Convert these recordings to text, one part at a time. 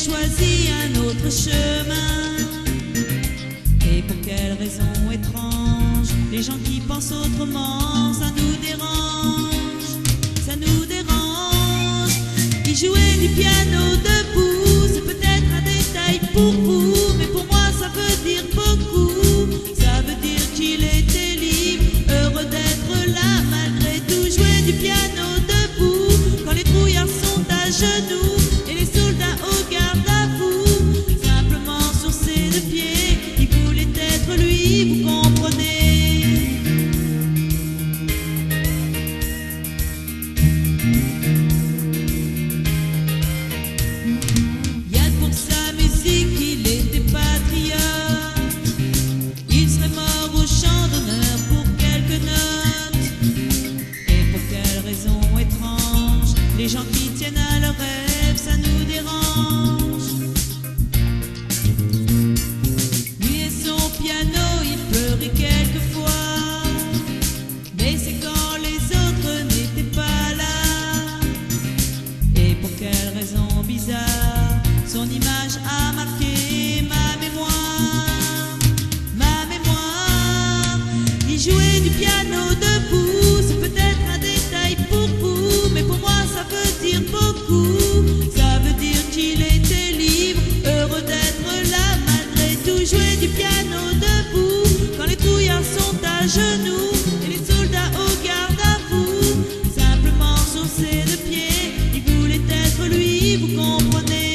choisi un autre chemin. Et pour quelle raison étrange, les gens qui pensent autrement, ça nous dérange, ça nous dérange. Il jouait du piano debout, c'est peut-être un détail pour vous, mais pour moi ça veut dire beaucoup. Ça veut dire qu'il était libre, heureux d'être là malgré tout. Jouer du piano debout, quand les trouillards sont à genoux et les soldats au garde à vous, simplement sur ses deux pieds, il voulait être lui, vous comprenez. Yann pour sa musique, il était patriote, il serait mort au champ d'honneur pour quelques notes. Et pour quelle raison étrange, les gens qui tiennent à leurs rêves, ça nous dérange. Lui et son piano, il pleurait quelquefois, mais c'est quand les autres n'étaient pas là. Et pour quelle raison bizarre, son image a marqué ma mémoire, ma mémoire. Il jouait du piano debout, c'est peut-être un détail pour vous, mais pour moi ça veut dire beaucoup. Ça veut dire qu'il était libre, heureux d'être là malgré tout. Jouer du piano debout, quand les trouillards sont à genoux et les soldats au garde à vous, simplement sur ses deux pieds, il voulait être lui, vous comprenez.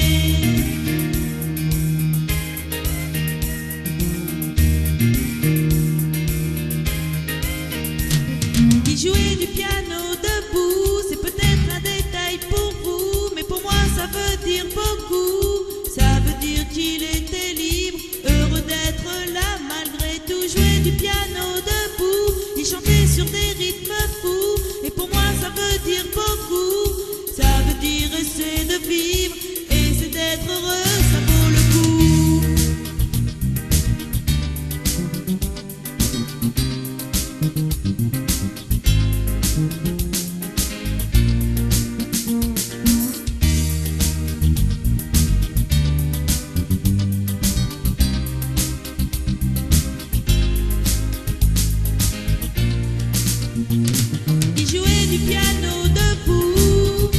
Il jouait du piano debout, c'est peut-être un détail pour vous, mais pour moi ça veut dire beaucoup. Ça veut dire qu'il était libre, heureux d'être là malgré tout. Jouer du piano debout, il chantait sur des rythmes fous, et pour moi ça veut dire beaucoup. Ça veut dire c'est de vivre, et c'est d'être heureux, ça vaut le coup. Il jouait du piano debout,